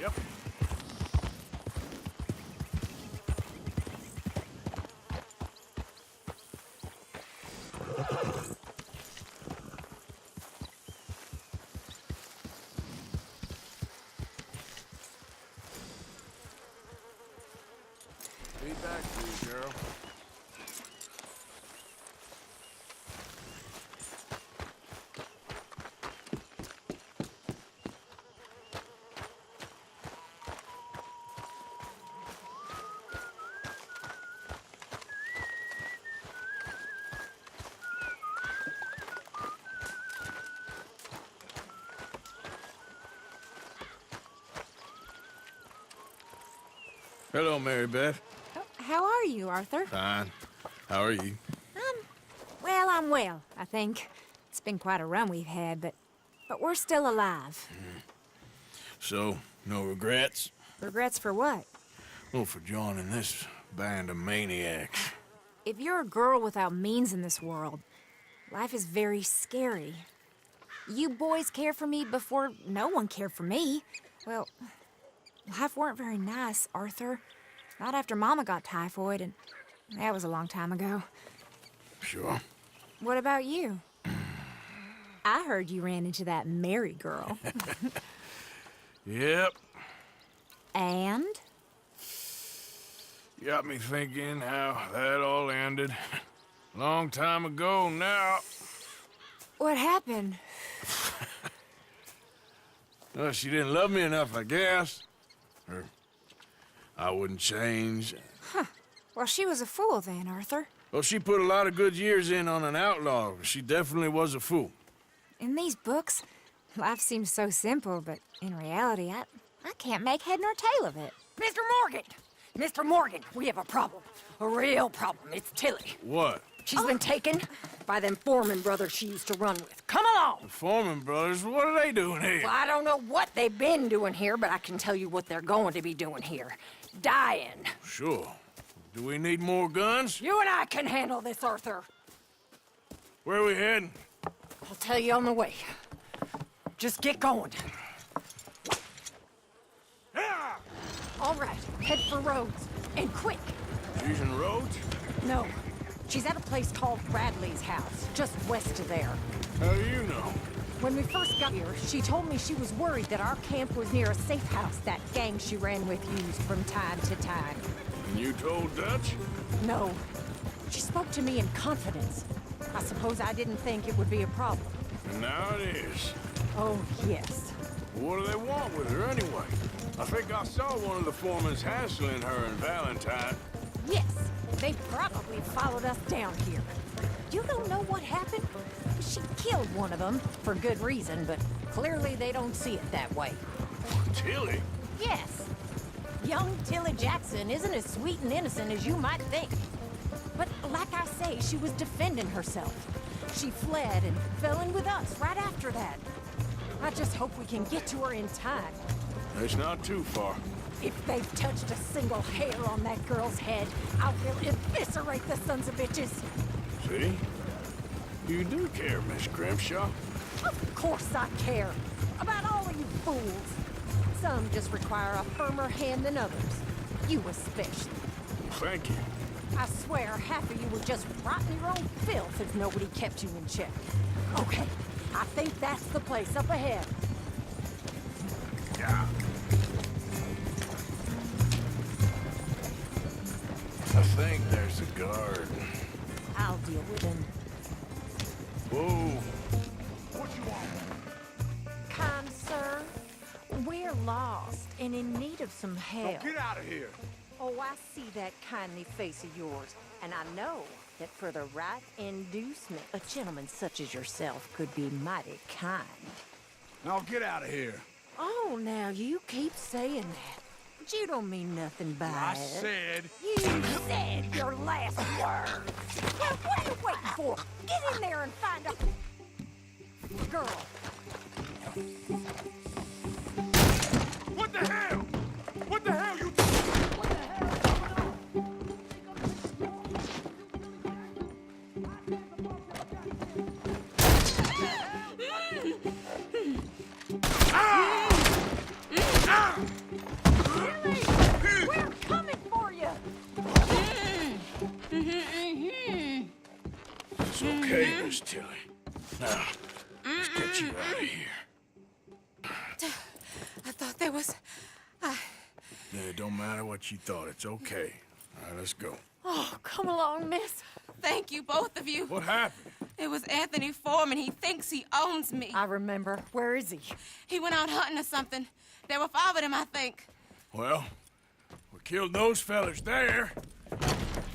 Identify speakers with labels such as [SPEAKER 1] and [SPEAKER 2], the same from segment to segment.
[SPEAKER 1] Yep. Be back to you, girl. Hello, Mary Beth.
[SPEAKER 2] Oh, how are you, Arthur?
[SPEAKER 1] Fine. How are you?
[SPEAKER 2] Well, I'm well, I think. It's been quite a run we've had, but we're still alive.
[SPEAKER 1] So, no regrets?
[SPEAKER 2] Regrets for what?
[SPEAKER 1] Well, for joining this band of maniacs.
[SPEAKER 2] If you're a girl without means in this world, life is very scary. You boys cared for me before no one cared for me. Well, life weren't very nice, Arthur. Not after Mama got typhoid, and that was a long time ago.
[SPEAKER 1] Sure.
[SPEAKER 2] What about you? I heard you ran into that Mary girl.
[SPEAKER 1] Yep.
[SPEAKER 2] And?
[SPEAKER 1] Got me thinking how that all ended. Long time ago now.
[SPEAKER 2] What happened?
[SPEAKER 1] Well, she didn't love me enough, I guess. Or I wouldn't change.
[SPEAKER 2] Huh. Well, she was a fool then, Arthur.
[SPEAKER 1] Well, she put a lot of good years in on an outlaw. She definitely was a fool.
[SPEAKER 2] In these books, life seems so simple, but in reality, I can't make head nor tail of it.
[SPEAKER 3] Mr. Morgan! Mr. Morgan, we have a problem. A real problem. It's Tilly.
[SPEAKER 1] What?
[SPEAKER 3] She's been taken by them Foreman brothers she used to run with. Come along!
[SPEAKER 1] The Foreman brothers, what are they doing here?
[SPEAKER 3] Well, I don't know what they've been doing here, but I can tell you what they're going to be doing here. Dying.
[SPEAKER 1] Sure. Do we need more guns?
[SPEAKER 3] You and I can handle this, Arthur.
[SPEAKER 1] Where are we heading?
[SPEAKER 3] I'll tell you on the way. Just get going. All right, head for Rhodes. And quick.
[SPEAKER 1] Using roads?
[SPEAKER 3] No. She's at a place called Bradley's house, just west of there.
[SPEAKER 1] How do you know?
[SPEAKER 3] When we first got here, she told me she was worried that our camp was near a safe house that gang she ran with used from time to time.
[SPEAKER 1] And you told Dutch?
[SPEAKER 3] No. She spoke to me in confidence. I suppose I didn't think it would be a problem.
[SPEAKER 1] And now it is.
[SPEAKER 3] Oh, yes.
[SPEAKER 1] What do they want with her anyway? I think I saw one of the foremans hassling her and Valentine.
[SPEAKER 3] Yes, they probably followed us down here. You don't know what happened? She killed one of them, for good reason, but clearly they don't see it that way.
[SPEAKER 1] Tilly?
[SPEAKER 3] Yes. Young Tilly Jackson isn't as sweet and innocent as you might think. But like I say, she was defending herself. She fled and fell in with us right after that. I just hope we can get to her in time.
[SPEAKER 1] It's not too far.
[SPEAKER 3] If they've touched a single hair on that girl's head, I will eviscerate the sons of bitches.
[SPEAKER 1] See? You do care, Miss Grimshaw.
[SPEAKER 3] Of course I care. About all of you fools. Some just require a firmer hand than others. You especially.
[SPEAKER 1] Thank you.
[SPEAKER 3] I swear half of you would just rot in your own filth if nobody kept you in check. Okay, I think that's the place up ahead.
[SPEAKER 1] Yeah. I think there's a guard.
[SPEAKER 3] I'll deal with him.
[SPEAKER 1] Whoa. What you want?
[SPEAKER 3] Kind sir, we're lost and in need of some help.
[SPEAKER 1] Get out of here.
[SPEAKER 3] Oh, I see that kindly face of yours, and I know that for the right inducement, a gentleman such as yourself could be mighty kind.
[SPEAKER 1] Now get out of here.
[SPEAKER 3] Oh, now you keep saying that. But you don't mean nothing by
[SPEAKER 1] I
[SPEAKER 3] it.
[SPEAKER 1] said.
[SPEAKER 3] You said your last words. Well, what are you waiting for? Get in there and find a girl.
[SPEAKER 1] What the hell? What the hell you?
[SPEAKER 3] What the hell is going on?
[SPEAKER 1] Ah! Ah! Tilly. Now, let's get you out of here.
[SPEAKER 3] I thought there was...
[SPEAKER 1] Yeah, it don't matter what you thought. It's okay. All right, let's go.
[SPEAKER 3] Oh, come along, miss. Thank you, both of you.
[SPEAKER 1] What happened?
[SPEAKER 3] It was Anthony Foreman. He thinks he owns me.
[SPEAKER 2] I remember. Where is he?
[SPEAKER 3] He went out hunting or something. There were 5 of them, I think.
[SPEAKER 1] Well, we killed those fellas there.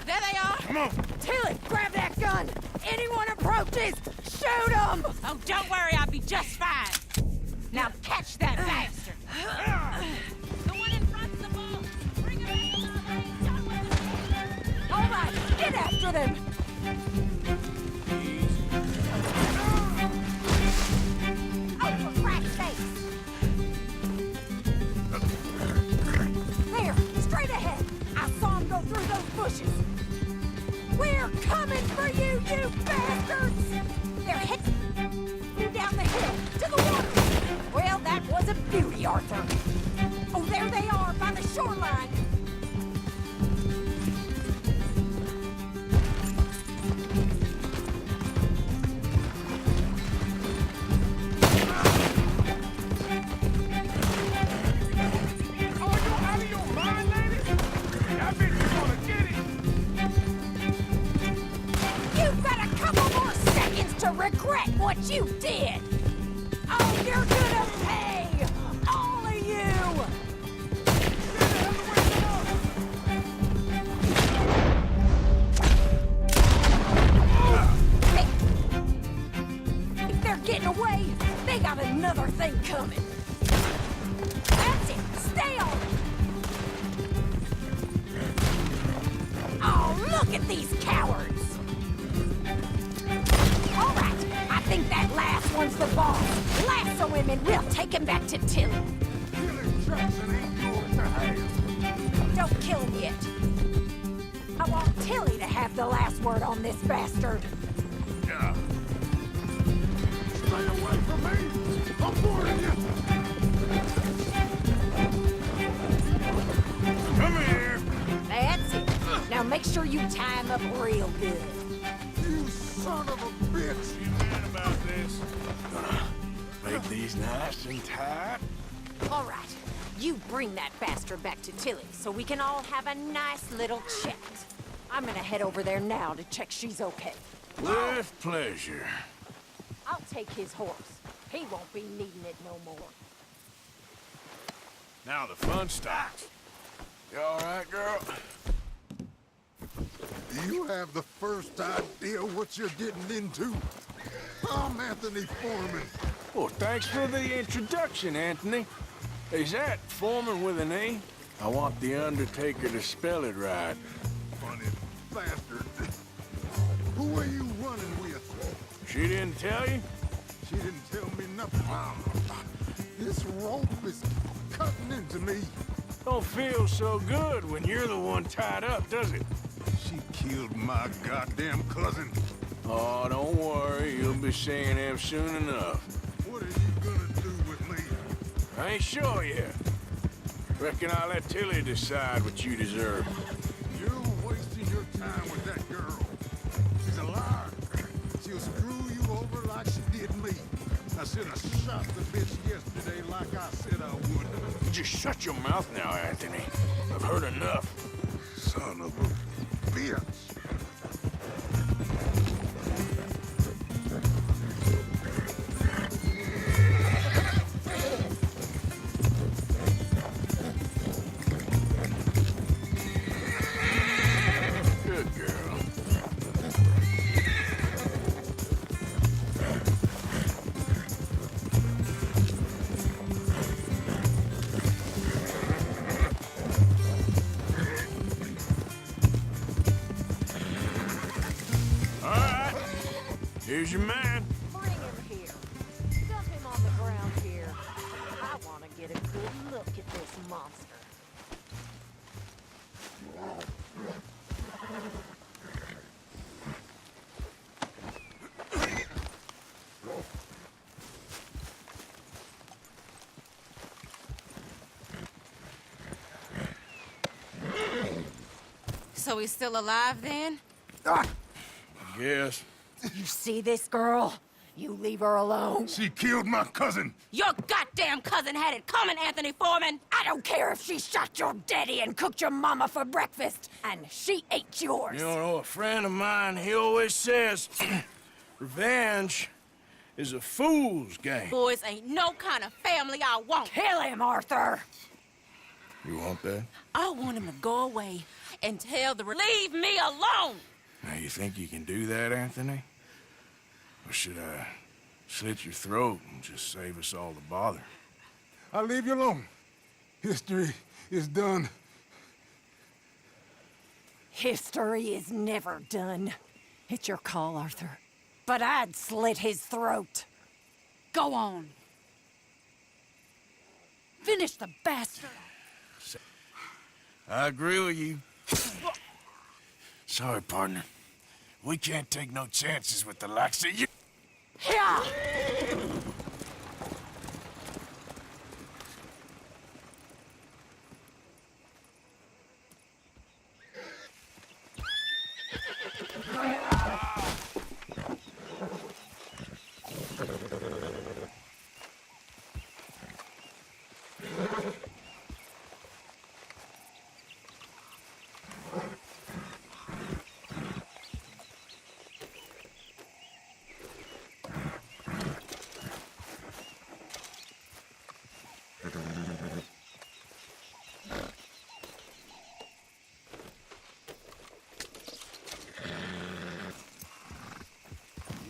[SPEAKER 3] There they are.
[SPEAKER 1] Come on.
[SPEAKER 2] Tilly, grab that gun! Anyone approaches, shoot them!
[SPEAKER 3] Oh, don't worry. I'll be just fine. Now catch that bastard. The one in front's the ball. Bring him in. Done with it.
[SPEAKER 2] All right, get after them! Oh, for crack's sake! There, straight ahead! I saw him go through those bushes! We're coming for you, you bastards! They're heading down the hill, to the water! Well, that was a beauty, Arthur! Oh, there they are, by the shoreline! You've got a couple more seconds to regret what you did! Oh, you're gonna pay! All of you! If they're getting away, they got another thing coming. That's it! Stay on! Oh, look at these cowards! All right, I think that last one's the boss. Lasso him and we'll take him back to Tilly.
[SPEAKER 1] Jackson ain't yours to have.
[SPEAKER 2] Don't kill him yet. I want Tilly to have the last word on this bastard.
[SPEAKER 1] Yeah. Stay away from me! I'm warning you! Come here!
[SPEAKER 2] That's it. Now make sure you tie him up real good.
[SPEAKER 1] You son of a bitch! You mad about this? Gonna make these nice and tight?
[SPEAKER 2] All right, you bring that bastard back to Tilly so we can all have a nice little chat. I'm gonna head over there now to check she's okay.
[SPEAKER 1] With pleasure.
[SPEAKER 2] I'll take his horse. He won't be needing it no more.
[SPEAKER 1] Now the fun starts. You all right, girl?
[SPEAKER 4] Do you have the first idea what you're getting into? I'm Anthony Foreman.
[SPEAKER 1] Well, thanks for the introduction, Anthony. Is that Foreman with an E? I want the Undertaker to spell it right.
[SPEAKER 4] Funny bastard. Who are you running with?
[SPEAKER 1] She didn't tell you?
[SPEAKER 4] She didn't tell me nothing. This rope is cutting into me.
[SPEAKER 1] Don't feel so good when you're the one tied up, does it?
[SPEAKER 4] She killed my goddamn cousin.
[SPEAKER 1] Oh, don't worry. You'll be seeing him soon enough.
[SPEAKER 4] What are you gonna do with me?
[SPEAKER 1] I ain't sure yet. Reckon I'll let Tilly decide what you deserve.
[SPEAKER 4] You're wasting your time with that girl. She's a liar. She'll screw you over like she did me. I should have shot the bitch yesterday like I said I would.
[SPEAKER 1] Just shut your mouth now, Anthony. I've heard enough.
[SPEAKER 4] Son of a bitch.
[SPEAKER 1] Good girl. All right. Here's your man.
[SPEAKER 2] Bring him here. Dump him on the ground here. I want to get a good look at this monster.
[SPEAKER 3] So he's still alive then?
[SPEAKER 4] Ah,
[SPEAKER 1] Yes.
[SPEAKER 3] You see this girl? You leave her alone.
[SPEAKER 4] She killed my cousin.
[SPEAKER 3] Your goddamn cousin had it coming, Anthony Foreman. I don't care if she shot your daddy and cooked your mama for breakfast, and she ate yours.
[SPEAKER 1] You know, a friend of mine, he always says, revenge is a fool's game.
[SPEAKER 3] Boys ain't no kind of family I want. Kill him, Arthur.
[SPEAKER 1] You want that?
[SPEAKER 3] I want him to go away and tell the leave me alone.
[SPEAKER 1] Now, you think you can do that, Anthony? Or should I slit your throat and just save us all the bother?
[SPEAKER 4] I'll leave you alone. History is done.
[SPEAKER 3] History is never done. It's your call, Arthur. But I'd slit his throat. Go on. Finish the bastard.
[SPEAKER 1] I agree with you. Sorry, partner. We can't take no chances with the likes of you.
[SPEAKER 3] Yeah.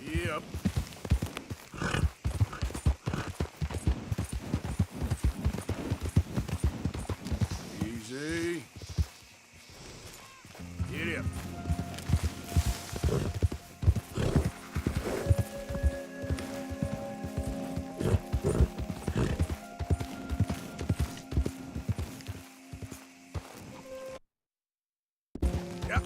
[SPEAKER 1] Yep. Easy. Get up. Yep.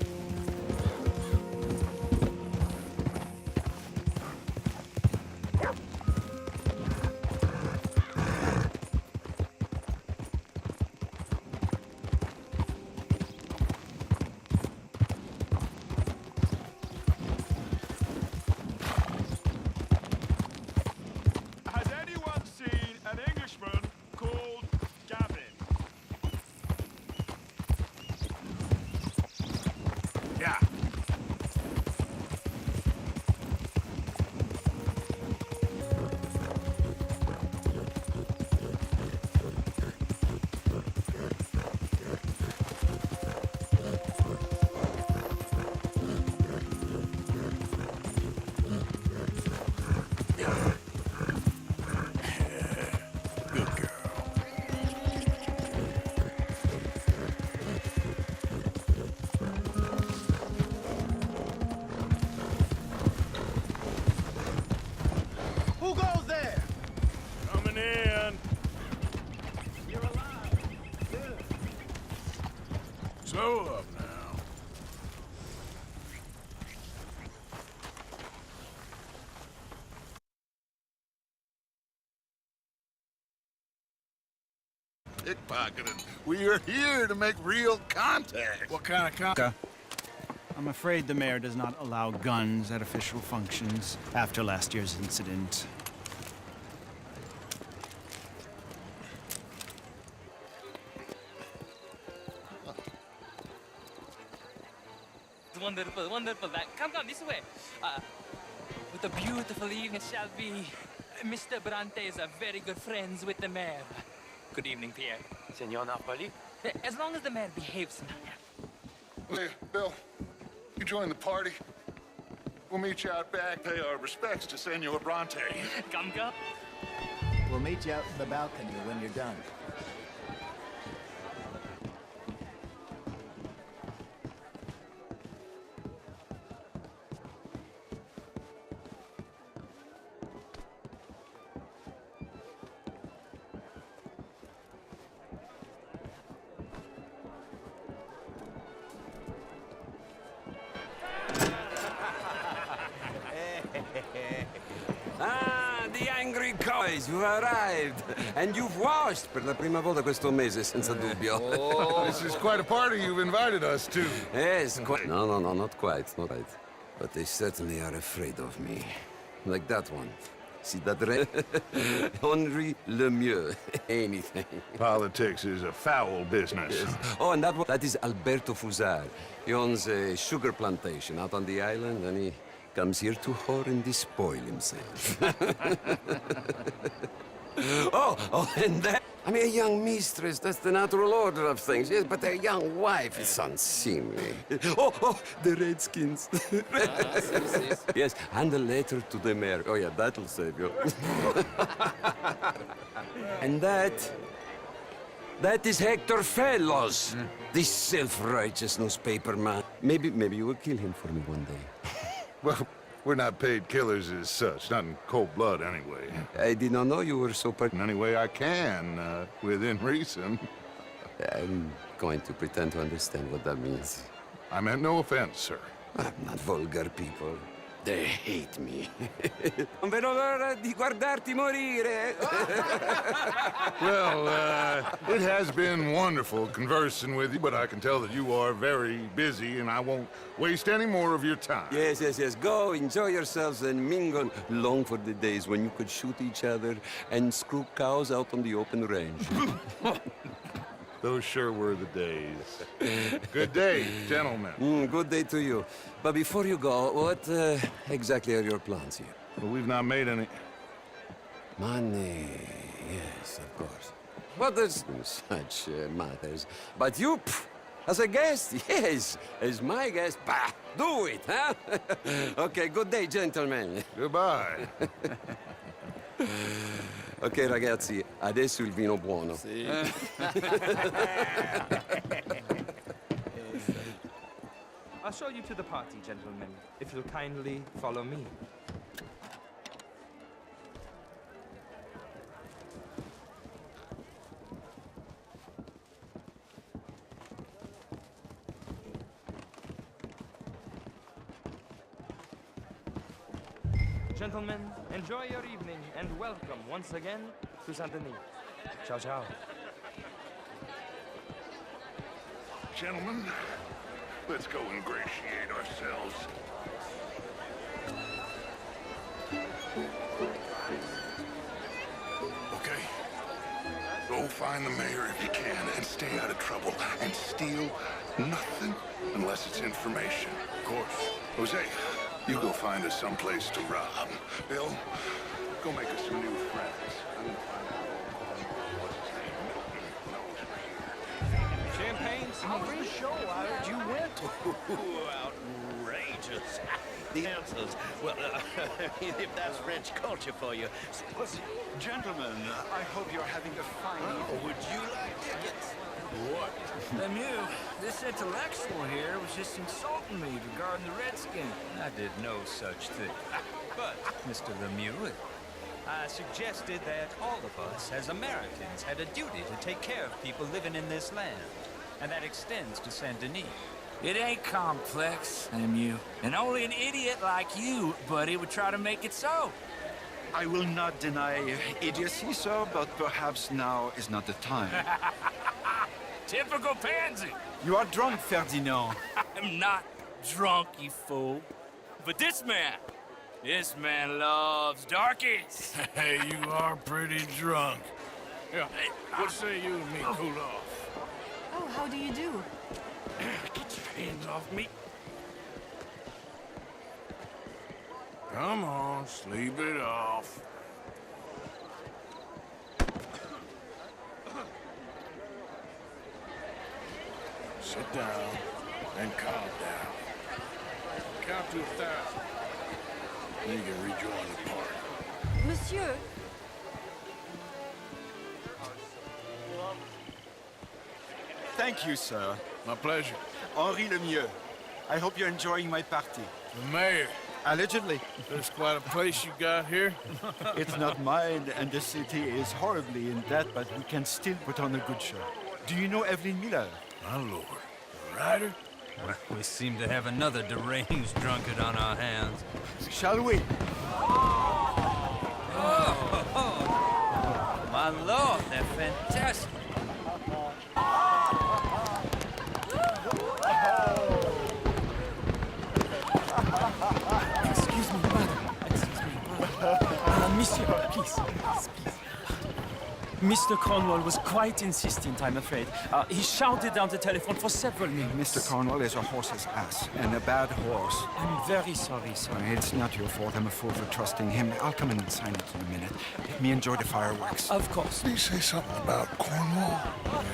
[SPEAKER 5] Has anyone seen an Englishman called Gavin?
[SPEAKER 1] Yeah. Good girl.
[SPEAKER 5] Who goes there?
[SPEAKER 1] Coming in.
[SPEAKER 5] You're alive. Good.
[SPEAKER 1] So up now.
[SPEAKER 4] Pickpocketing. We are here to make real contact.
[SPEAKER 1] What kind of con?
[SPEAKER 6] I'm afraid the mayor does not allow guns at official functions after last year's incident.
[SPEAKER 7] Wonderful, wonderful. Come, this way. What a beautiful evening it shall be. Mr. Bronte is very good friends with the mayor. Good evening, Pierre.
[SPEAKER 8] Senor Napoli?
[SPEAKER 7] As long as the mayor behaves.
[SPEAKER 4] Hey, Bill, you join the party. We'll meet you out back, pay our respects to Senor Bronte.
[SPEAKER 7] Come.
[SPEAKER 9] We'll meet you out in the balcony when you're done.
[SPEAKER 8] Ah, the angry coys, you've arrived. And you've washed per la prima volta questo mese, senza dubbio.
[SPEAKER 4] Oh, this is quite a party you've invited us to.
[SPEAKER 8] Yes, quite. No, not quite, not right. But they certainly are afraid of me. Like that one. See that red? Henri Lemieux. Anything.
[SPEAKER 4] Politics is a foul business.
[SPEAKER 8] Yes. Oh, and that one, that is Alberto Fusar. He owns a sugar plantation out on the island, and he comes here to whore and despoil himself. oh, and that... I mean, a young mistress, that's the natural order of things, yes, but a young wife is unseemly. Oh, the Redskins. Yes, and a letter to the mayor. Oh, yeah, that'll save you. And that is Hector Fellows, this self-righteous newspaper man. Maybe you will kill him for me one day.
[SPEAKER 4] Well, we're not paid killers as such, not in cold blood anyway.
[SPEAKER 8] I did not know you were so
[SPEAKER 4] In any way I can, within reason.
[SPEAKER 8] I'm going to pretend to understand what that means.
[SPEAKER 4] I meant no offense, sir.
[SPEAKER 8] I'm not vulgar people. They hate me. Non vedo l'ora di guardarti morire.
[SPEAKER 4] Well, it has been wonderful conversing with you, but I can tell that you are very busy, and I won't waste any more of your time.
[SPEAKER 8] Yes. Go, enjoy yourselves and mingle. Long for the days when you could shoot each other and screw cows out on the open range.
[SPEAKER 4] Those sure were the days. Good day, gentlemen.
[SPEAKER 8] Good day to you. But before you go, what exactly are your plans here?
[SPEAKER 4] Well, we've not made any...
[SPEAKER 8] Money, yes, of course. But there's such matters. But you, as a guest, yes, as my guest, bah, do it, huh? Okay, good day, gentlemen.
[SPEAKER 4] Goodbye.
[SPEAKER 8] Ok, ragazzi, adesso il vino buono.
[SPEAKER 10] I'll show you to the party, gentlemen, if you'll kindly follow me. Gentlemen, enjoy your evening and welcome once again to Saint Denis. Ciao, ciao.
[SPEAKER 4] Gentlemen, let's go ingratiate ourselves. Okay. Go find the mayor if you can and stay out of trouble and steal nothing unless it's information. Of course. Jose, you go find us someplace to rob. Bill, go make us some new friends. I'm gonna find out what's his name, Milton knows we're here.
[SPEAKER 10] Champagne's
[SPEAKER 5] Every show I heard you went to. Outrageous. The answers, well, if that's French culture for you.
[SPEAKER 9] Gentlemen, I hope you're having a fine evening.
[SPEAKER 5] Would you like tickets?
[SPEAKER 1] What? Lemieux, this intellectual here was just insulting me regarding the Redskins.
[SPEAKER 11] I did no such thing. But, Mr. Lemieux, I suggested that all of us, as Americans, had a duty to take care of people living in this land. And that extends to Saint Denis.
[SPEAKER 1] It ain't complex, Lemieux. And only an idiot like you, buddy, would try to make it so.
[SPEAKER 12] I will not deny idiocy, sir, but perhaps now is not the time.
[SPEAKER 1] Typical pansy.
[SPEAKER 12] You are drunk, Ferdinand.
[SPEAKER 1] I'm not drunk, you fool. But this man loves darkies. Hey, you are pretty drunk. Yeah, hey, what say you and me cool off?
[SPEAKER 3] Oh, how do you do?
[SPEAKER 1] Get your hands off me. Come on, sleep it off. Sit down and calm down. Count to 1,000. Then you can rejoin the party.
[SPEAKER 3] Monsieur,
[SPEAKER 12] Thank you, sir.
[SPEAKER 1] My pleasure.
[SPEAKER 12] Henri Lemieux. I hope you're enjoying my party.
[SPEAKER 1] The mayor.
[SPEAKER 12] Allegedly.
[SPEAKER 1] There's quite a place you got here.
[SPEAKER 12] It's not mine, and the city is horribly in debt, but we can still put on a good show. Do you know Evelyn Miller?
[SPEAKER 1] My lord. The rider?
[SPEAKER 11] We seem to have another deranged drunkard on our hands.
[SPEAKER 12] Shall we?
[SPEAKER 11] My lord, they're fantastic.
[SPEAKER 6] Monsieur, please, please. Mr. Cornwall was quite insistent, I'm afraid. He shouted down the telephone for several minutes.
[SPEAKER 12] Mr. Cornwall is a horse's ass, and a bad horse.
[SPEAKER 6] I'm very sorry, sir.
[SPEAKER 12] It's not your fault. I'm a fool for trusting him. I'll come in and sign it in a minute. Let me enjoy the fireworks.
[SPEAKER 6] Of course.
[SPEAKER 4] Did he say something about Cornwall?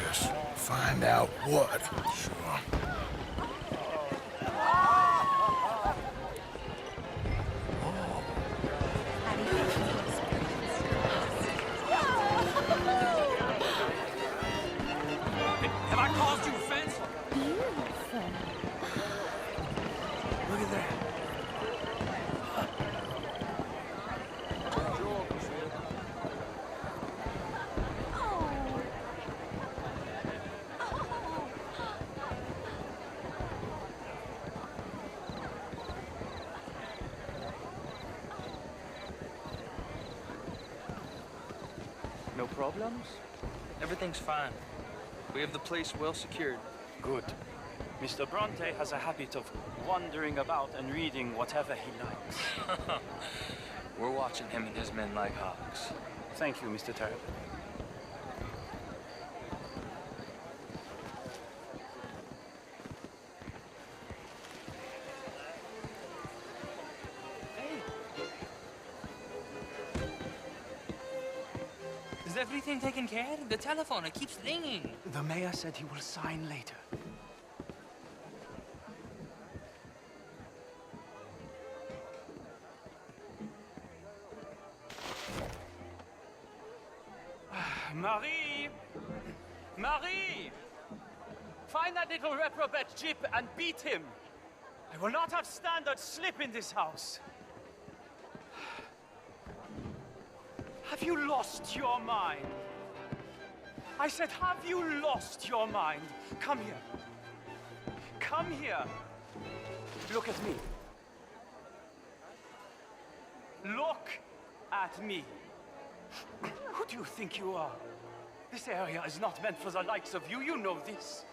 [SPEAKER 4] Yes. Find out what. Sure.
[SPEAKER 1] Have I caused you offense?
[SPEAKER 2] Beautiful.
[SPEAKER 1] Look at that.
[SPEAKER 10] No problems? Everything's fine. We have the place well secured.
[SPEAKER 6] Good. Mr. Bronte has a habit of wandering about and reading whatever he likes.
[SPEAKER 10] We're watching him and his men like hawks.
[SPEAKER 6] Thank you, Mr. Terrell.
[SPEAKER 7] Is everything taken care of? The telephone, it keeps ringing.
[SPEAKER 6] The mayor said he will sign later. Marie! Marie! Find that little reprobate Jip and beat him. I will not have standard slip in this house. Have you lost your mind? I said, have you lost your mind? Come here. Come here. Look at me. Look at me. Who do you think you are? This area is not meant for the likes of you. You know this.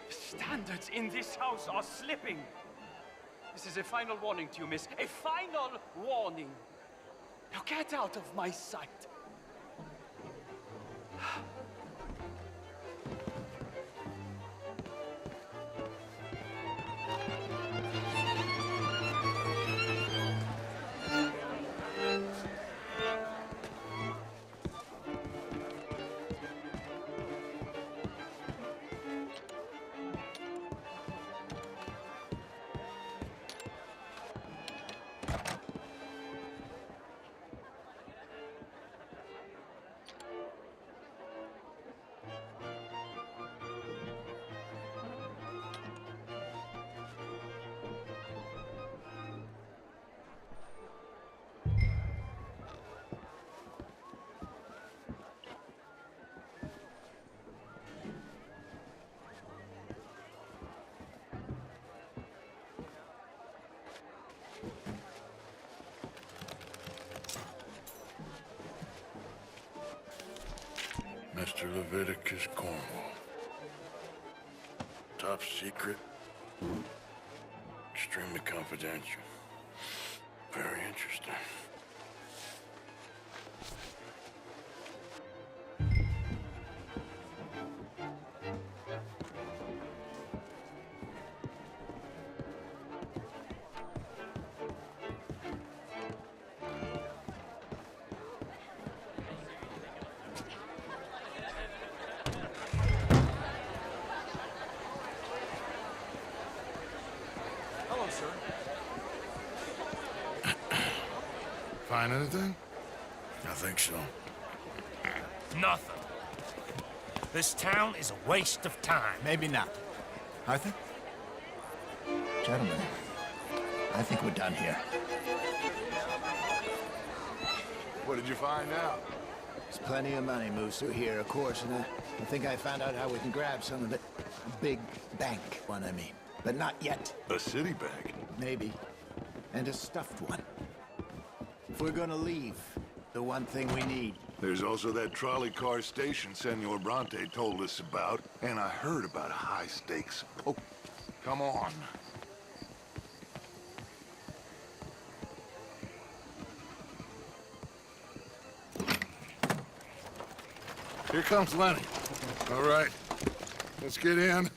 [SPEAKER 6] The standards in this house are slipping. This is a final warning to you, miss. A final warning. Now get out of my sight.
[SPEAKER 4] Mr. Leviticus Cornwall. Top secret. Extremely confidential. Very interesting.
[SPEAKER 10] Hello, sir.
[SPEAKER 4] Find anything? I think so.
[SPEAKER 1] Nothing. This town is a waste of time.
[SPEAKER 9] Maybe not. Arthur? Gentlemen, I think we're done here.
[SPEAKER 4] What did you find out?
[SPEAKER 9] There's plenty of money moves through here, of course, and I think I found out how we can grab some of it. A big bank one, I mean. But not yet.
[SPEAKER 4] A city bank?
[SPEAKER 9] Maybe. And a stuffed one. If we're gonna leave, the one thing we need.
[SPEAKER 4] There's also that trolley car station Senor Bronte told us about, and I heard about a high-stakes poker. Come on. Here comes Lenny. All right, let's get in.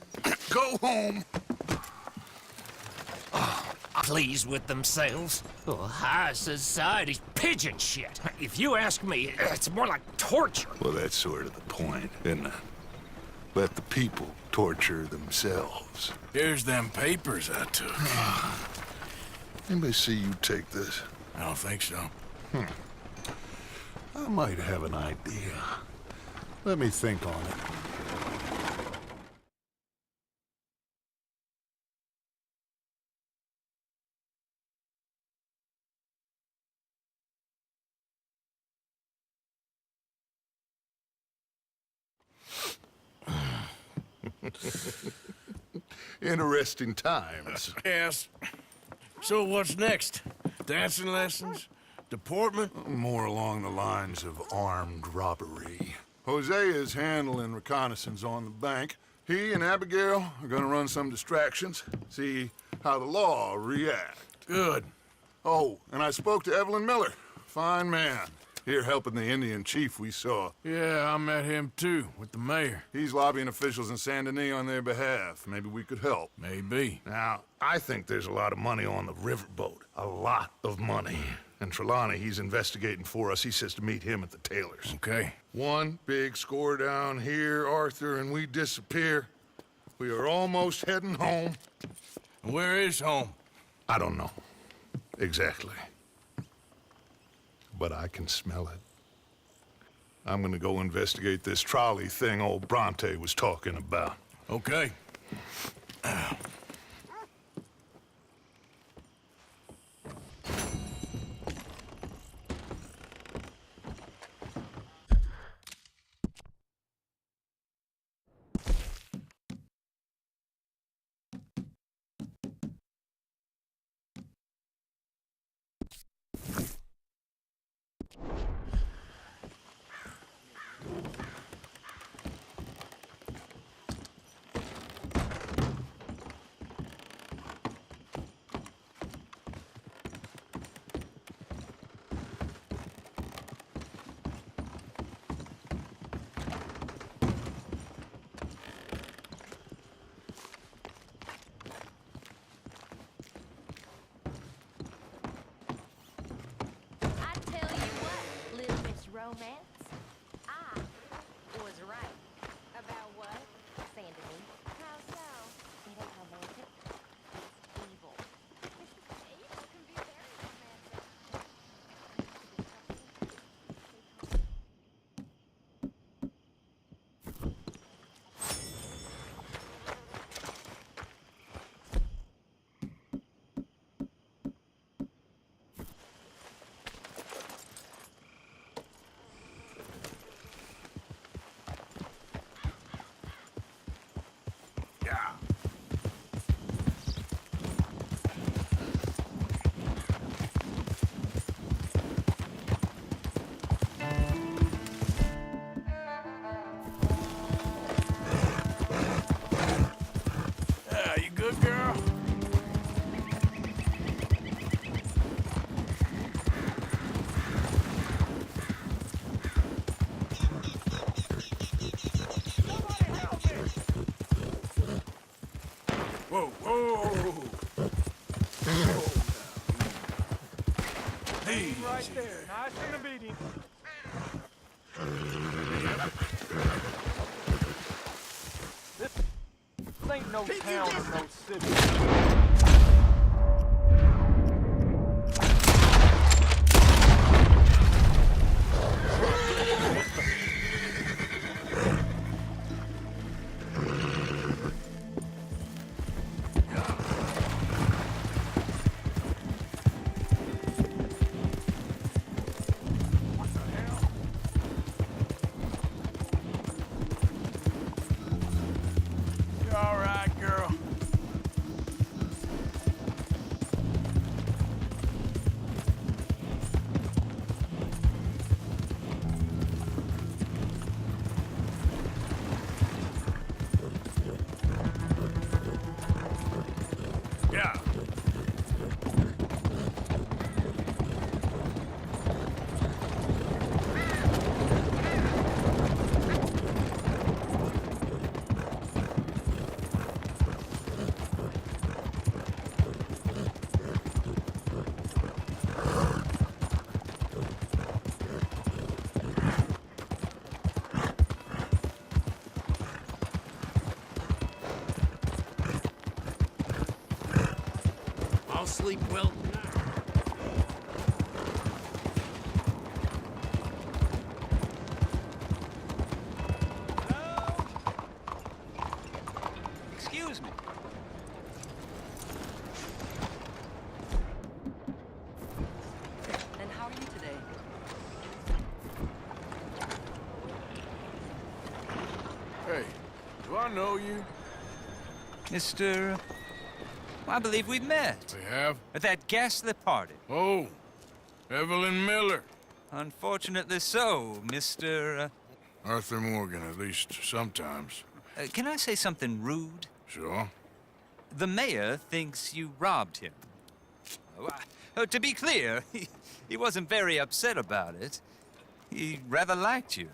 [SPEAKER 4] Go home.
[SPEAKER 13] Pleased with themselves? Oh, high society pigeon shit. If you ask me, it's more like torture.
[SPEAKER 4] Well, that's sort of the point, isn't it? Let the people torture themselves.
[SPEAKER 1] Here's them papers I took.
[SPEAKER 4] Anybody see you take this?
[SPEAKER 1] I don't think so.
[SPEAKER 4] I might have an idea. Let me think on it. Interesting times.
[SPEAKER 1] Yes. So what's next? Dancing lessons? Deportment?
[SPEAKER 4] More along the lines of armed robbery. Hosea is handling reconnaissance on the bank. He and Abigail are gonna run some distractions, see how the law reacts.
[SPEAKER 1] Good.
[SPEAKER 4] Oh, and I spoke to Evelyn Miller. Fine man. Here helping the Indian chief we saw.
[SPEAKER 1] Yeah, I met him too, with the mayor.
[SPEAKER 4] He's lobbying officials in Saint Denis on their behalf. Maybe we could help.
[SPEAKER 1] Maybe.
[SPEAKER 4] Now, I think there's a lot of money on the riverboat. A lot of money. And Trelawney, he's investigating for us. He says to meet him at the Taylor's.
[SPEAKER 1] Okay.
[SPEAKER 4] One big score down here, Arthur, and we disappear. We are almost heading home.
[SPEAKER 1] Where is home?
[SPEAKER 4] I don't know. Exactly. But I can smell it. I'm gonna go investigate this trolley thing old Bronte was talking about.
[SPEAKER 1] Okay.
[SPEAKER 3] Romance? I was right. About what? Saint Denis. How so? It ain't romantic. It's evil. Evil can be very romantic.
[SPEAKER 1] Good girl. Whoa, whoa. Hey.
[SPEAKER 10] Right there. Nice and obedient. This ain't no town or no city.
[SPEAKER 13] sleep well tonight.
[SPEAKER 11] Excuse me.
[SPEAKER 14] And how are you today?
[SPEAKER 4] Hey, do I know you?
[SPEAKER 11] Mr. I believe we've met.
[SPEAKER 4] We have?
[SPEAKER 11] At that ghastly party.
[SPEAKER 4] Oh, Evelyn Miller.
[SPEAKER 11] Unfortunately so, Mr.
[SPEAKER 4] Arthur Morgan, at least sometimes.
[SPEAKER 11] Can I say something rude?
[SPEAKER 4] Sure.
[SPEAKER 11] The mayor thinks you robbed him. To be clear, he wasn't very upset about it. He rather liked you.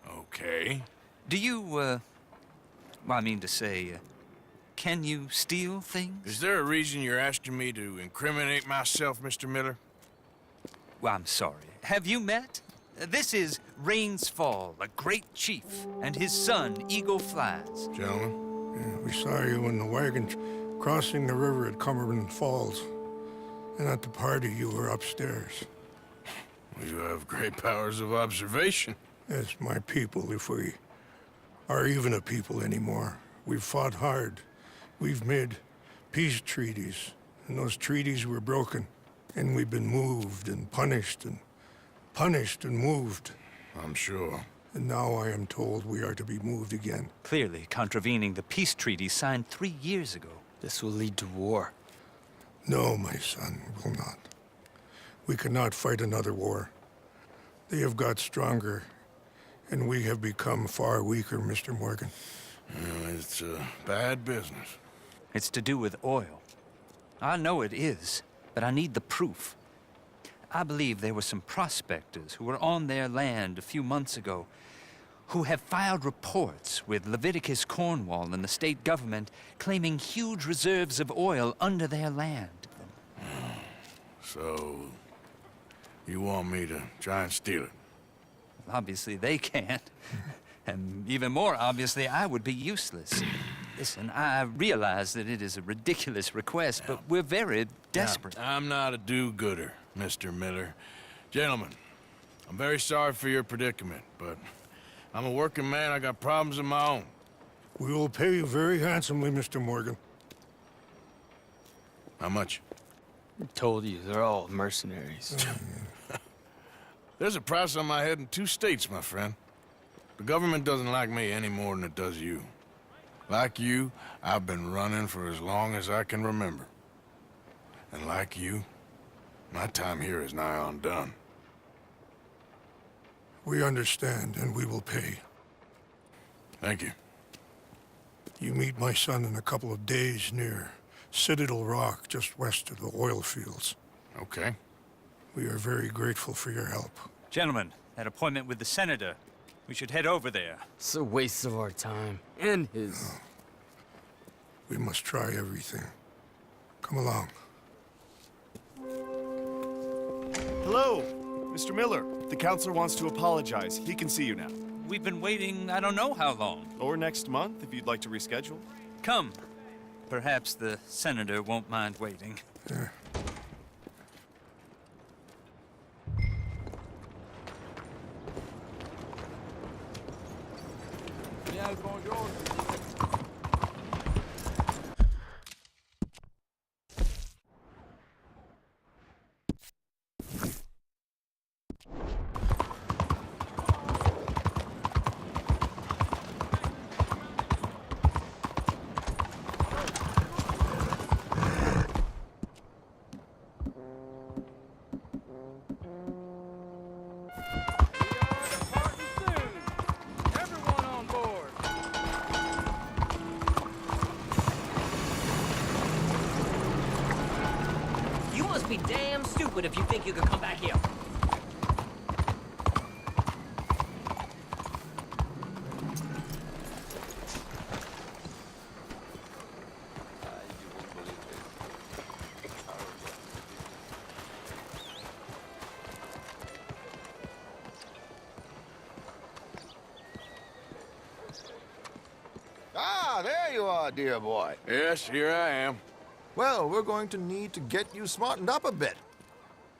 [SPEAKER 4] Okay.
[SPEAKER 11] Do you, well, I mean to say, can you steal things?
[SPEAKER 4] Is there a reason you're asking me to incriminate myself, Mr. Miller?
[SPEAKER 11] Well, I'm sorry. Have you met? This is Rains Fall, a great chief, and his son, Eagle Flies.
[SPEAKER 4] Gentlemen?
[SPEAKER 15] Yeah, we saw you in the wagon crossing the river at Cumberland Falls. And at the party, you were upstairs.
[SPEAKER 4] You have great powers of observation.
[SPEAKER 15] Yes, my people, if we are even a people anymore. We've fought hard. We've made peace treaties, and those treaties were broken. And we've been moved and punished and moved.
[SPEAKER 4] I'm sure.
[SPEAKER 15] And now I am told we are to be moved again.
[SPEAKER 11] Clearly contravening the peace treaty signed 3 years ago.
[SPEAKER 10] This will lead to war.
[SPEAKER 15] No, my son, will not. We cannot fight another war. They have got stronger, and we have become far weaker, Mr. Morgan.
[SPEAKER 4] It's bad business.
[SPEAKER 11] It's to do with oil. I know it is, but I need the proof. I believe there were some prospectors who were on their land a few months ago who have filed reports with Leviticus Cornwall and the state government claiming huge reserves of oil under their land.
[SPEAKER 4] So, you want me to try and steal it?
[SPEAKER 11] Obviously, they can't. And even more obviously, I would be useless. Listen, I realize that it is a ridiculous request, but we're very desperate.
[SPEAKER 4] Now, I'm not a do-gooder, Mr. Miller. Gentlemen, I'm very sorry for your predicament, but I'm a working man. I got problems of my own.
[SPEAKER 15] We will pay you very handsomely, Mr. Morgan.
[SPEAKER 4] How much?
[SPEAKER 10] I told you, they're all mercenaries.
[SPEAKER 4] There's a price on my head in 2 states, my friend. The government doesn't like me any more than it does you. Like you, I've been running for as long as I can remember. And like you, my time here is nigh on done.
[SPEAKER 15] We understand, and we will pay.
[SPEAKER 4] Thank you.
[SPEAKER 15] You meet my son in a couple of days near Citadel Rock, just west of the oil fields.
[SPEAKER 4] Okay.
[SPEAKER 15] We are very grateful for your help.
[SPEAKER 11] Gentlemen, that appointment with the senator. We should head over there.
[SPEAKER 10] It's a waste of our time. And his.
[SPEAKER 15] We must try everything. Come along.
[SPEAKER 16] Hello, Mr. Miller. The counselor wants to apologize. He can see you now.
[SPEAKER 11] We've been waiting I don't know how long.
[SPEAKER 16] Or next month, if you'd like to reschedule.
[SPEAKER 11] Come. Perhaps the senator won't mind waiting.
[SPEAKER 15] Yeah.
[SPEAKER 14] Be damn stupid if you think you could come back here.
[SPEAKER 17] Ah, there you are, dear boy.
[SPEAKER 4] Yes, here I am.
[SPEAKER 17] Well, we're going to need to get you smartened up a bit.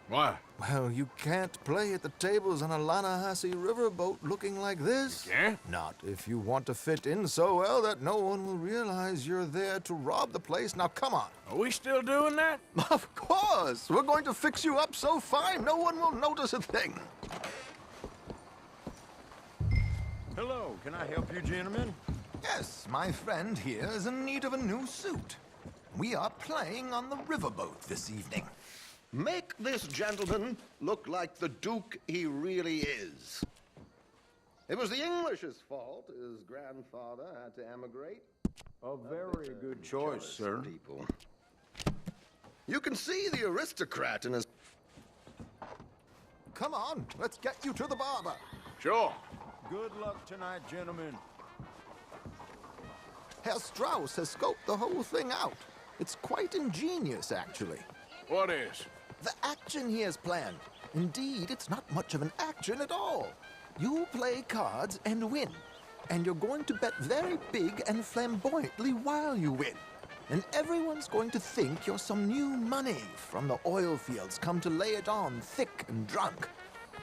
[SPEAKER 4] Why?
[SPEAKER 17] Well, you can't play at the tables on a Lannahechee riverboat looking like this.
[SPEAKER 4] You can't?
[SPEAKER 17] Not if you want to fit in so well that no one will realize you're there to rob the place. Now, come on.
[SPEAKER 4] Are we still doing that?
[SPEAKER 17] Of course! We're going to fix you up so fine, no one will notice a thing.
[SPEAKER 4] Hello, can I help you, gentlemen?
[SPEAKER 17] Yes, my friend here is in need of a new suit. We are playing on the riverboat this evening.
[SPEAKER 5] Make this gentleman look like the Duke he really is. It was the English's fault his grandfather had to emigrate.
[SPEAKER 4] A very good choice, sir.
[SPEAKER 5] People. You can see the aristocrat in his...
[SPEAKER 17] Come on, let's get you to the barber.
[SPEAKER 4] Sure. Good luck tonight, gentlemen.
[SPEAKER 17] Herr Strauss has scoped the whole thing out. It's quite ingenious, actually.
[SPEAKER 4] What is?
[SPEAKER 17] The action he has planned. Indeed, it's not much of an action at all. You play cards and win. And you're going to bet very big and flamboyantly while you win. And everyone's going to think you're some new money from the oil fields come to lay it on thick and drunk.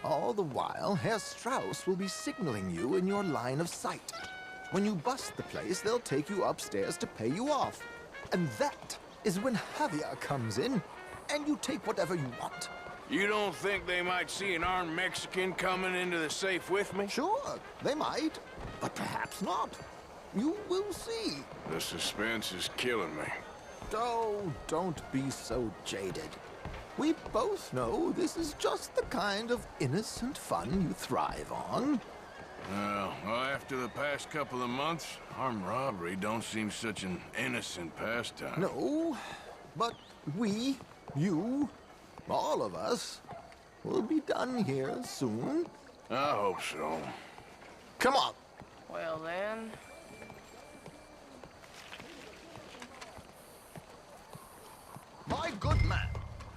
[SPEAKER 17] All the while, Herr Strauss will be signaling you in your line of sight. When you bust the place, they'll take you upstairs to pay you off. And that is when Javier comes in, and you take whatever you want.
[SPEAKER 4] You don't think they might see an armed Mexican coming into the safe with me?
[SPEAKER 17] Sure, they might, but perhaps not. You will see.
[SPEAKER 4] The suspense is killing me.
[SPEAKER 17] Oh, don't be so jaded. We both know this is just the kind of innocent fun you thrive on.
[SPEAKER 4] Well, after the past couple of months, armed robbery don't seem such an innocent pastime.
[SPEAKER 17] No, but we, you, all of us, will be done here soon.
[SPEAKER 4] I hope so.
[SPEAKER 17] Come on.
[SPEAKER 18] Well, then...
[SPEAKER 17] My good man,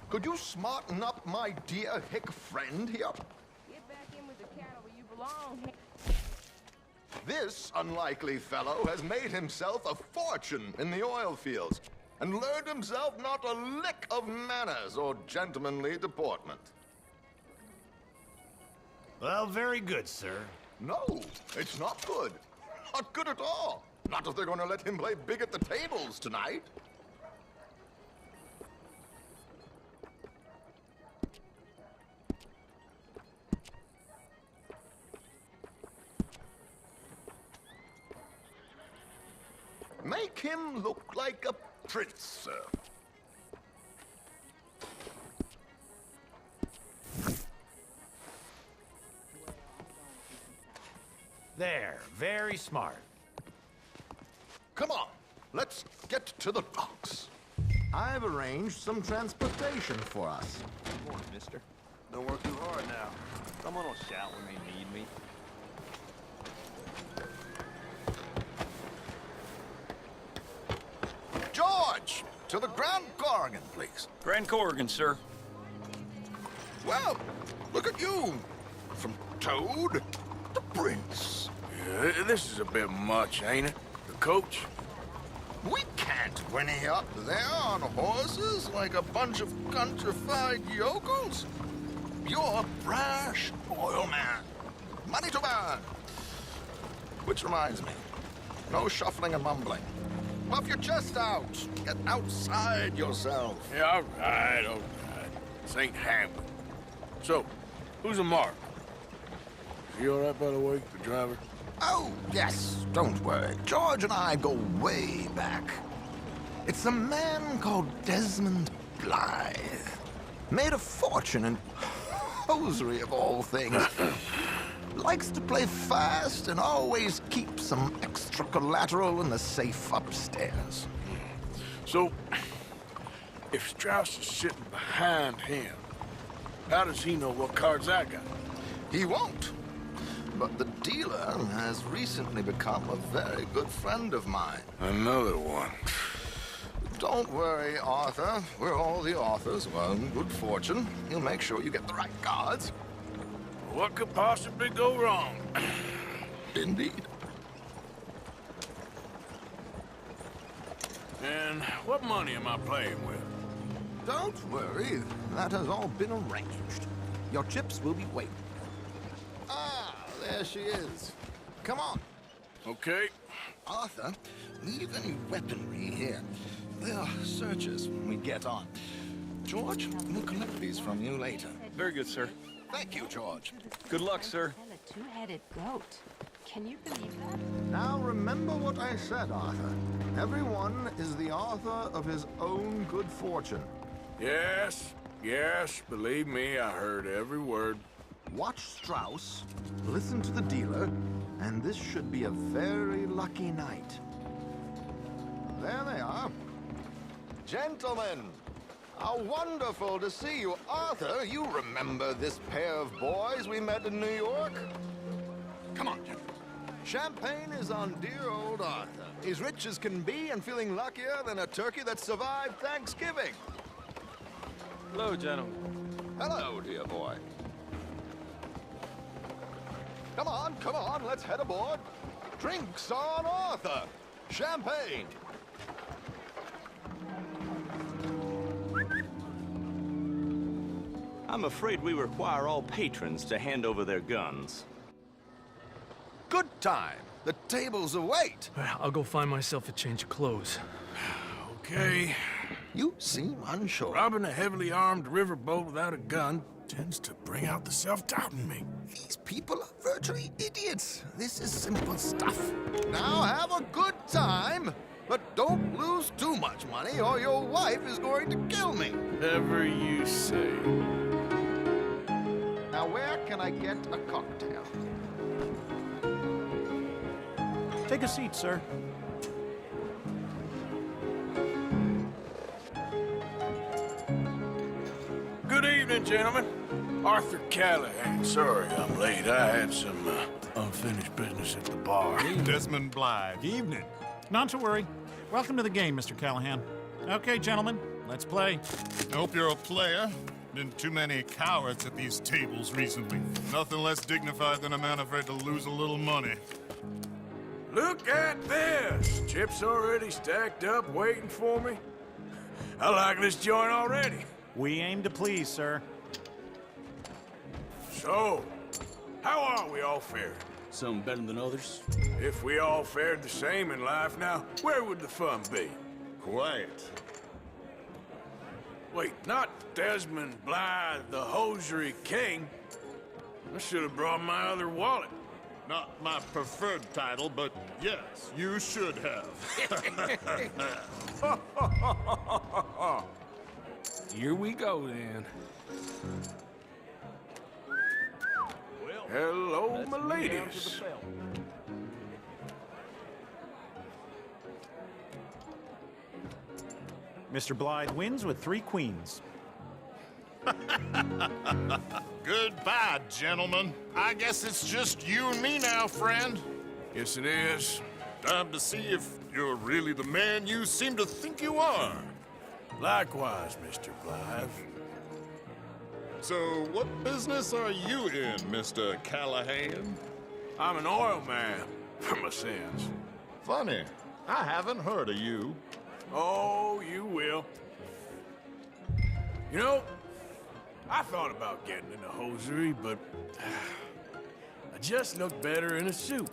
[SPEAKER 17] could you smarten up my dear hick friend here?
[SPEAKER 18] Get back in with the cattle where you belong.
[SPEAKER 17] This unlikely fellow has made himself a fortune in the oil fields and learned himself not a lick of manners or gentlemanly deportment.
[SPEAKER 19] Well, very good, sir.
[SPEAKER 17] No, it's not good. Not good at all. Not if they're going to let him play big at the tables tonight. Make him look like a prince, sir.
[SPEAKER 19] There, very smart.
[SPEAKER 17] Come on, let's get to the docks. I've arranged some transportation for us.
[SPEAKER 11] Come on, mister. Don't work too hard now. Someone will shout when they need me.
[SPEAKER 17] George, to the Grand Corrigan, please.
[SPEAKER 1] Grand Corrigan, sir.
[SPEAKER 17] Well, look at you. From Toad to Prince.
[SPEAKER 4] Yeah, this is a bit much, ain't it? The coach?
[SPEAKER 17] We can't whinny up there on horses like a bunch of countrified yokels. You're a brash oil man. Money to burn. Which reminds me, no shuffling and mumbling. Puff your chest out. Get outside yourself.
[SPEAKER 4] Yeah, all right. This ain't happening. So, who's a mark? Is he all right, by the way, the driver?
[SPEAKER 17] Oh, yes, don't worry. George and I go way back. It's a man called Desmond Blythe. Made a fortune in hosiery of all things. Likes to play fast and always keep some extra collateral in the safe upstairs.
[SPEAKER 4] So, if Strauss is sitting behind him, how does he know what cards I got?
[SPEAKER 17] He won't. But the dealer has recently become a very good friend of mine.
[SPEAKER 4] Another one.
[SPEAKER 17] Don't worry, Arthur. We're all the authors of our good fortune. He'll make sure you get the right cards.
[SPEAKER 4] What could possibly go wrong?
[SPEAKER 17] Indeed.
[SPEAKER 4] And
[SPEAKER 1] And what money am I playing with?
[SPEAKER 17] Don't worry. That has all been arranged. Your chips will be waiting. Ah, there she is. Come on.
[SPEAKER 1] Okay.
[SPEAKER 17] Arthur, leave any weaponry here. They are searchers when we get on. George, we'll collect these from you later.
[SPEAKER 20] Very good, sir.
[SPEAKER 17] Thank you, George.
[SPEAKER 20] Good luck, sir.
[SPEAKER 3] A two-headed goat. Can you believe that?
[SPEAKER 17] Now remember what I said, Arthur. Everyone is the author of his own good fortune.
[SPEAKER 1] Yes, yes, believe me, I heard every word.
[SPEAKER 17] Watch Strauss, listen to the dealer, and this should be a very lucky night. There they are. Gentlemen, how wonderful to see you. Arthur, you remember this pair of boys we met in New York? Come on, gentlemen. Champagne is on dear old Arthur. He's rich as can be and feeling luckier than a turkey that survived Thanksgiving.
[SPEAKER 20] Hello, gentlemen.
[SPEAKER 17] Hello, dear boy. Come on, let's head aboard. Drinks on Arthur. Champagne.
[SPEAKER 21] I'm afraid we require all patrons to hand over their guns.
[SPEAKER 17] Good time. The tables await.
[SPEAKER 10] I'll go find myself a change of clothes.
[SPEAKER 1] Okay.
[SPEAKER 17] You seem unsure.
[SPEAKER 1] Robbing a heavily armed riverboat without a gun tends to bring out the self-doubt in me.
[SPEAKER 17] These people are virtually idiots. This is simple stuff. Now have a good time, but don't lose too much money or your wife is going to kill me.
[SPEAKER 1] Whatever you say.
[SPEAKER 17] Now where can I get a cocktail?
[SPEAKER 22] Take a seat, sir.
[SPEAKER 1] Good evening, gentlemen. Arthur Callahan. Sorry I'm late. I had some unfinished business at the bar.
[SPEAKER 22] Desmond Blythe. Evening. Not to worry. Welcome to the game, Mr. Callahan. Okay, gentlemen, let's play.
[SPEAKER 4] I hope you're a player. Been too many cowards at these tables recently. Nothing less dignified than a man afraid to lose a little money.
[SPEAKER 1] Look at this! Chips already stacked up, waiting for me. I like this joint already.
[SPEAKER 22] We aim to please, sir.
[SPEAKER 1] So, how are we all faring?
[SPEAKER 20] Some better than others.
[SPEAKER 1] If we all fared the same in life now, where would the fun be?
[SPEAKER 4] Quiet.
[SPEAKER 1] Wait, not Desmond Blythe, the hosiery king. I should have brought my other wallet.
[SPEAKER 4] Not my preferred title, but yes, you should have.
[SPEAKER 1] Here we go, then. Hello, my ladies.
[SPEAKER 22] Mr. Blythe wins with 3 queens.
[SPEAKER 4] Goodbye, gentlemen. I guess it's just you and me now, friend.
[SPEAKER 1] Yes, it is.
[SPEAKER 4] Time to see if you're really the man you seem to think you are.
[SPEAKER 1] Likewise, Mr. Blythe.
[SPEAKER 4] So, what business are you in, Mr. Callahan?
[SPEAKER 1] I'm an oil man, for my sins.
[SPEAKER 4] Funny. I haven't heard of you.
[SPEAKER 1] Oh, you will. You know, I thought about getting into hosiery, but I just look better in a suit.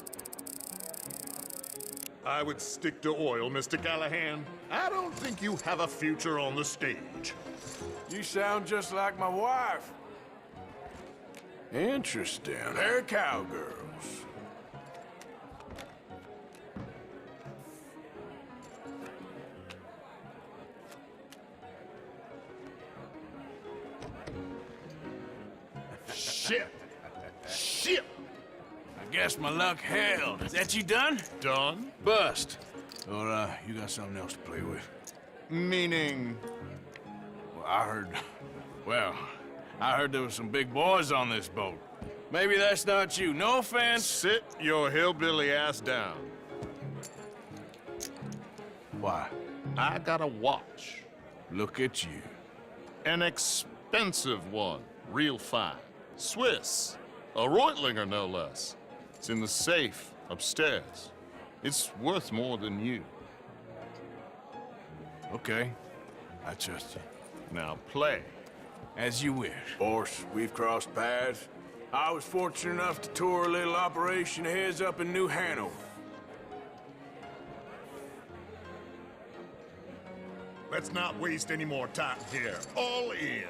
[SPEAKER 4] I would stick to oil, Mr. Callahan. I don't think you have a future on the stage.
[SPEAKER 1] You sound just like my wife. Interesting. They're cowgirls.
[SPEAKER 4] Shit! Shit!
[SPEAKER 1] I guess my luck held. Is that you done?
[SPEAKER 4] Done?
[SPEAKER 1] Bust. Or, you got something else to play with?
[SPEAKER 4] Meaning?
[SPEAKER 1] Well, I heard there was some big boys on this boat. Maybe that's not you. No offense.
[SPEAKER 4] Sit your hillbilly ass down.
[SPEAKER 1] Why?
[SPEAKER 4] I got a watch.
[SPEAKER 1] Look at you.
[SPEAKER 4] An expensive one. Real fine. Swiss. A Reutlinger, no less. It's in the safe upstairs. It's worth more than you.
[SPEAKER 1] Okay. I trust you.
[SPEAKER 8] Now play.
[SPEAKER 1] As you wish.
[SPEAKER 8] Boss, we've crossed paths. I was fortunate enough to tour a little operation of his up in New Hanover.
[SPEAKER 4] Let's not waste any more time here. All in.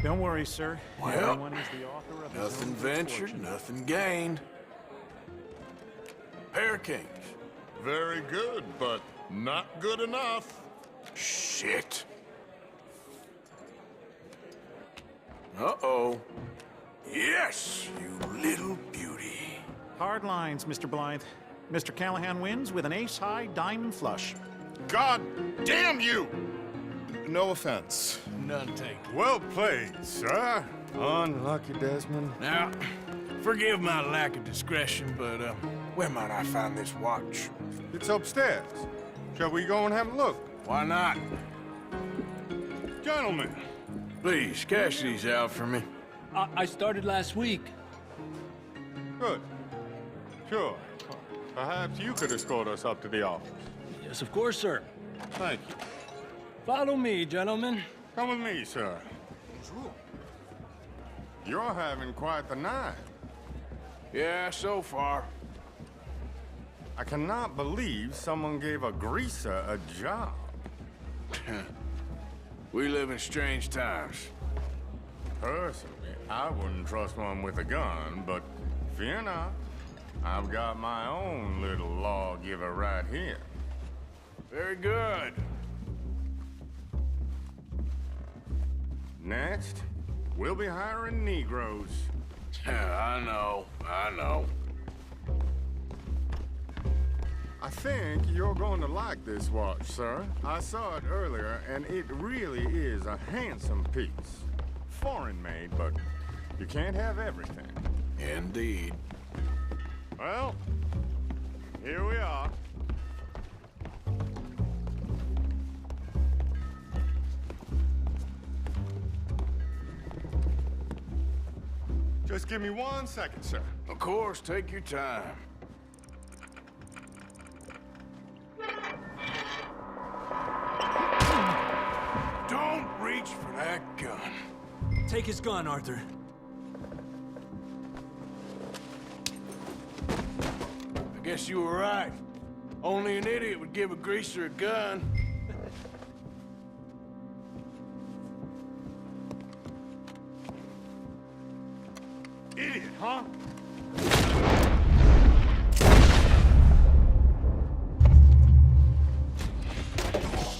[SPEAKER 22] Don't worry, sir.
[SPEAKER 8] Well,
[SPEAKER 22] Everyone is the author of his
[SPEAKER 8] nothing
[SPEAKER 22] own
[SPEAKER 8] ventured,
[SPEAKER 22] misfortune.
[SPEAKER 8] nothing gained. Pair Kings.
[SPEAKER 4] Very good, but not good enough.
[SPEAKER 8] Shit. Uh-oh. Yes, you little beauty.
[SPEAKER 22] Hard lines, Mr. Blythe. Mr. Callahan wins with an ace-high diamond flush.
[SPEAKER 4] God damn you! No offense.
[SPEAKER 1] None taken.
[SPEAKER 4] Well played, sir.
[SPEAKER 16] Unlucky, Desmond.
[SPEAKER 8] Now, forgive my lack of discretion, but where might I find this watch?
[SPEAKER 4] It's upstairs. Shall we go and have a look?
[SPEAKER 8] Why not?
[SPEAKER 4] Gentlemen.
[SPEAKER 8] Please, cash these out for me.
[SPEAKER 20] I started last week.
[SPEAKER 4] Good. Sure. Perhaps you could escort us up to the office.
[SPEAKER 20] Yes, of course, sir.
[SPEAKER 4] Thank you.
[SPEAKER 20] Follow me, gentlemen.
[SPEAKER 4] Come with me, sir. You're having quite the night.
[SPEAKER 8] Yeah, so far.
[SPEAKER 4] I cannot believe someone gave a greaser a job.
[SPEAKER 8] We live in strange times.
[SPEAKER 4] Personally, I wouldn't trust one with a gun, but fear not. I've got my own little lawgiver right here.
[SPEAKER 8] Very good.
[SPEAKER 4] Next, we'll be hiring Negroes.
[SPEAKER 8] I know.
[SPEAKER 4] I think you're going to like this watch, sir. I saw it earlier, and it really is a handsome piece. Foreign made, but you can't have everything.
[SPEAKER 8] Indeed.
[SPEAKER 4] Well, here we are. Just give me 1 second, sir.
[SPEAKER 8] Of course, take your time. Don't reach for that gun.
[SPEAKER 20] Take his gun, Arthur.
[SPEAKER 8] I guess you were right. Only an idiot would give a greaser a gun.
[SPEAKER 4] Idiot, huh?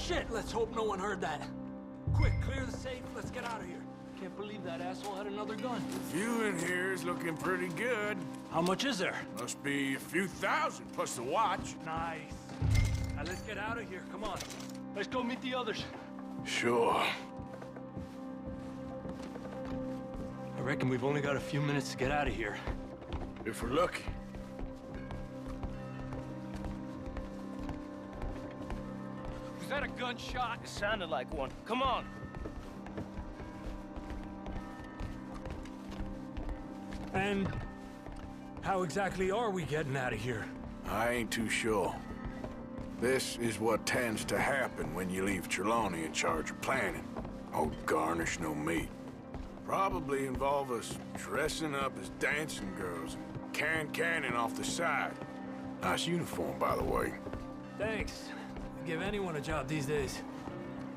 [SPEAKER 20] Shit, let's hope no one heard that. Quick, clear the safe. Let's get out of here. Can't believe that asshole had another gun.
[SPEAKER 8] View in here is looking pretty good.
[SPEAKER 20] How much is there?
[SPEAKER 8] Must be a few thousand plus the watch.
[SPEAKER 20] Nice. Now let's get out of here. Come on. Let's go meet the others.
[SPEAKER 8] Sure.
[SPEAKER 20] I reckon we've only got a few minutes to get out of here.
[SPEAKER 8] If we're lucky.
[SPEAKER 6] Was that a gunshot? It sounded like one. Come on.
[SPEAKER 20] And how exactly are we getting out of here?
[SPEAKER 8] I ain't too sure. This is what tends to happen when you leave Trelawney in charge of planning. Oh, garnish no meat. Probably involve us dressing up as dancing girls and carrying cannon off the side. Nice uniform, by the way.
[SPEAKER 20] Thanks. Give anyone a job these days.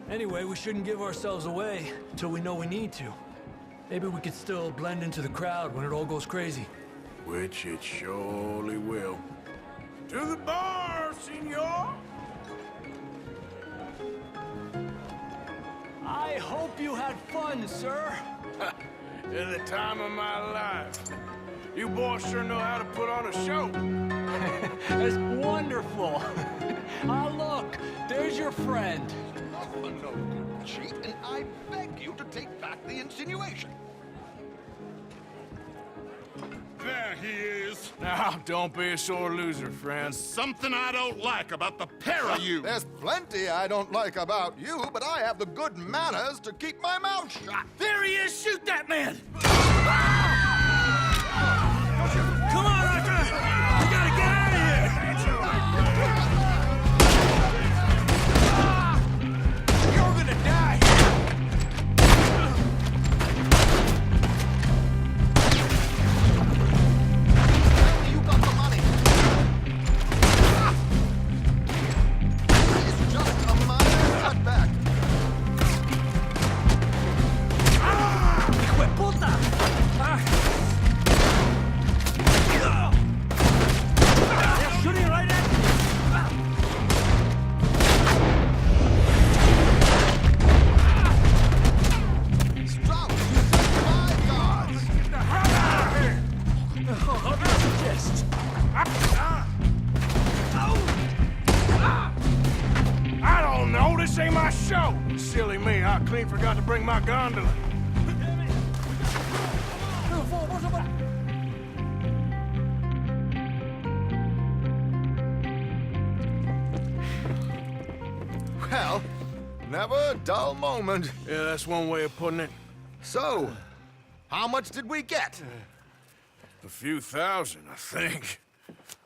[SPEAKER 20] Anyway, we shouldn't give ourselves away until we know we need to. Maybe we could still blend into the crowd when it all goes crazy.
[SPEAKER 8] Which it surely will. To the bar, senor!
[SPEAKER 20] I hope you had fun, sir.
[SPEAKER 8] In the time of my life. You boys sure know how to put on a show.
[SPEAKER 20] That's wonderful. Ah, look, there's your friend.
[SPEAKER 5] No, cheat, and I beg you to take back the insinuation.
[SPEAKER 4] There he is.
[SPEAKER 8] Now, don't be a sore loser, friend.
[SPEAKER 4] Something I don't like about the pair of you.
[SPEAKER 17] There's plenty I don't like about you, but I have the good manners to keep my mouth shut.
[SPEAKER 20] There he is! Shoot that man! Come on, Arthur! We gotta get out of here!
[SPEAKER 8] I don't know, this ain't my show. Silly me, I clean forgot to bring my gondola.
[SPEAKER 5] Well, never a dull moment.
[SPEAKER 8] Yeah, that's one way of putting it.
[SPEAKER 5] So, how much did we get?
[SPEAKER 8] A few thousand, I think.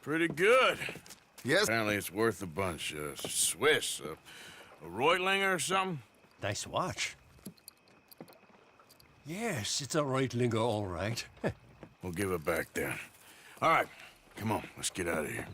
[SPEAKER 8] Pretty good.
[SPEAKER 5] Yes?
[SPEAKER 8] Apparently it's worth a bunch. Swiss. A Reutlinger or something?
[SPEAKER 2] Nice watch. Yes, it's a Reutlinger, all right.
[SPEAKER 8] We'll give it back then. All right, come on, let's get out of here.